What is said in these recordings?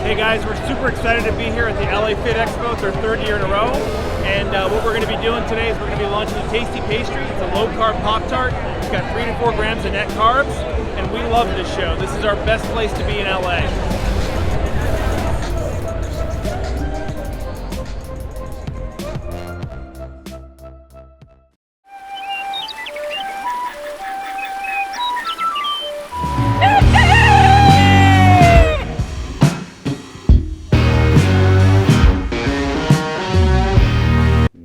Hey guys, we're super excited to be here at the LA Fit Expo. It's our third year in a row. And what we're going to be doing today is we're going to be launching a tasty pastry. It's a low-carb Pop-Tart. It's got 3 to 4 grams of net carbs. And we love this show. This is our best place to be in LA.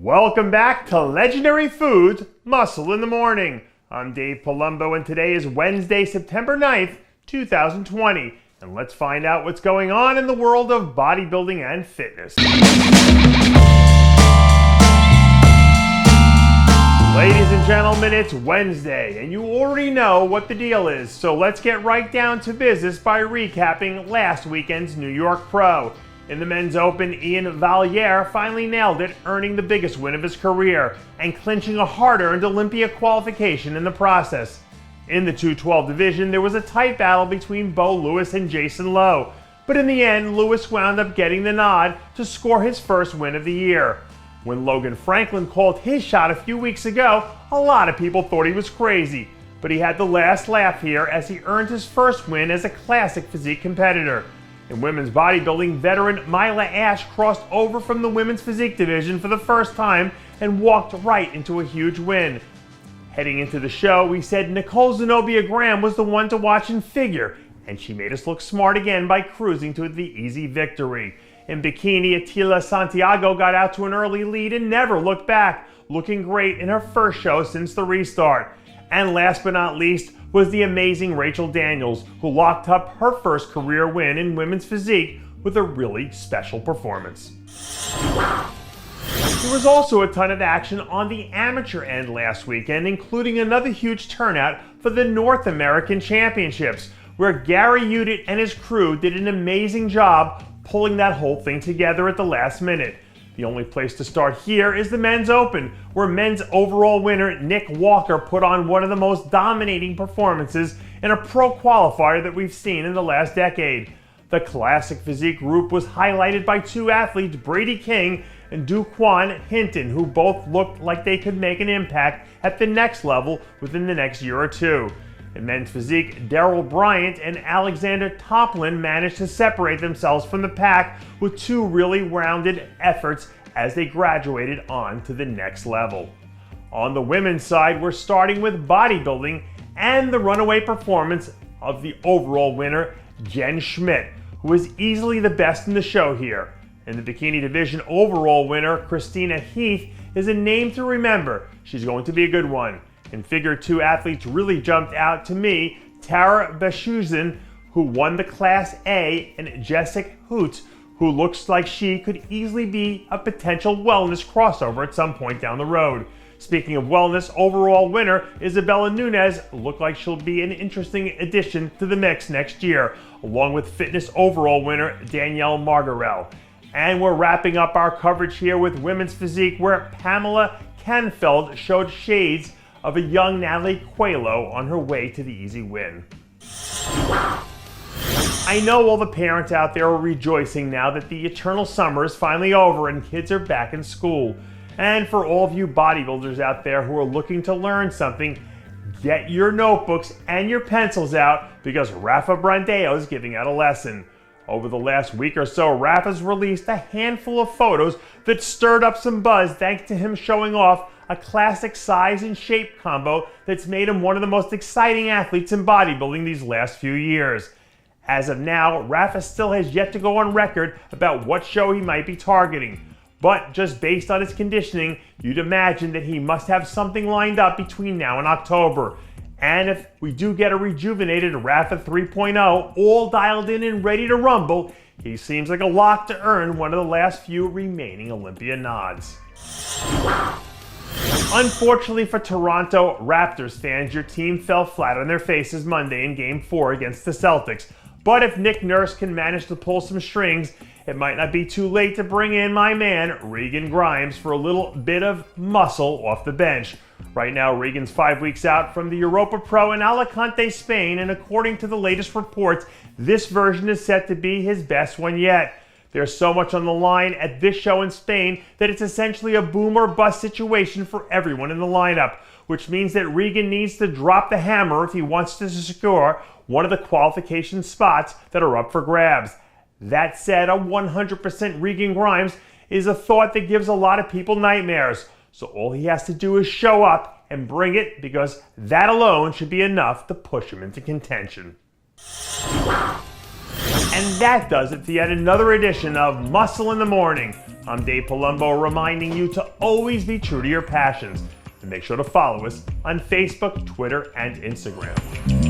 Welcome back to Legendary Foods, Muscle in the Morning. I'm Dave Palumbo and today is Wednesday, September 9th, 2020. And let's find out what's going on in the world of bodybuilding and fitness. Ladies and gentlemen, it's Wednesday and you already know what the deal is. So let's get right down to business by recapping last weekend's New York Pro. In the men's open, Ian Valliere finally nailed it, earning the biggest win of his career and clinching a hard-earned Olympia qualification in the process. In the 212 division, there was a tight battle between Bo Lewis and Jason Lowe, but in the end, Lewis wound up getting the nod to score his first win of the year. When Logan Franklin called his shot a few weeks ago, a lot of people thought he was crazy, but he had the last laugh here as he earned his first win as a classic physique competitor. In women's bodybuilding, veteran Mila Ash crossed over from the women's physique division for the first time and walked right into a huge win. Heading into the show, we said Nicole Zenobia-Graham was the one to watch in figure, and she made us look smart again by cruising to the easy victory. In bikini, Attila Santiago got out to an early lead and never looked back, looking great in her first show since the restart. And last but not least was the amazing Rachel Daniels, who locked up her first career win in women's physique with a really special performance. There was also a ton of action on the amateur end last weekend, including another huge turnout for the North American Championships, where Gary Udit and his crew did an amazing job pulling that whole thing together at the last minute. The only place to start here is the men's open, where men's overall winner Nick Walker put on one of the most dominating performances in a pro qualifier that we've seen in the last decade. The classic physique group was highlighted by 2 athletes, Brady King and Duquan Hinton, who both looked like they could make an impact at the next level within the next year or two. In men's physique, Daryl Bryant and Alexander Toplin managed to separate themselves from the pack with 2 really rounded efforts as they graduated on to the next level. On the women's side, we're starting with bodybuilding and the runaway performance of the overall winner, Jen Schmidt, who was easily the best in the show here. In the bikini division, overall winner, Christina Heath, is a name to remember. She's going to be a good one. In figure 2, athletes really jumped out to me, Tara Bashuzin, who won the Class A, and Jessica Hoots, who looks like she could easily be a potential wellness crossover at some point down the road. Speaking of wellness, overall winner Isabella Nunez looked like she'll be an interesting addition to the mix next year, along with fitness overall winner Danielle Margarel. And we're wrapping up our coverage here with women's physique, where Pamela Canfeld showed shades of a young Natalie Coelho on her way to the easy win. I know all the parents out there are rejoicing now that the eternal summer is finally over and kids are back in school. And for all of you bodybuilders out there who are looking to learn something, get your notebooks and your pencils out because Rafael Brandao is giving out a lesson. Over the last week or so, Rafa's released a handful of photos that stirred up some buzz thanks to him showing off a classic size and shape combo that's made him one of the most exciting athletes in bodybuilding these last few years. As of now, Rafa still has yet to go on record about what show he might be targeting, but just based on his conditioning, you'd imagine that he must have something lined up between now and October. And if we do get a rejuvenated Rafa 3.0 all dialed in and ready to rumble, he seems like a lock to earn one of the last few remaining Olympia nods. Unfortunately for Toronto Raptors fans, your team fell flat on their faces Monday in Game 4 against the Celtics. But if Nick Nurse can manage to pull some strings, it might not be too late to bring in my man, Regan Grimes, for a little bit of muscle off the bench. Right now, Regan's 5 weeks out from the Europa Pro in Alicante, Spain, and according to the latest reports, this version is set to be his best one yet. There's so much on the line at this show in Spain that it's essentially a boom or bust situation for everyone in the lineup, which means that Regan needs to drop the hammer if he wants to secure one of the qualification spots that are up for grabs. That said, a 100% Regan Grimes is a thought that gives a lot of people nightmares. So all he has to do is show up and bring it, because that alone should be enough to push him into contention. And that does it for yet another edition of Muscle in the Morning. I'm Dave Palumbo, reminding you to always be true to your passions. And make sure to follow us on Facebook, Twitter, and Instagram.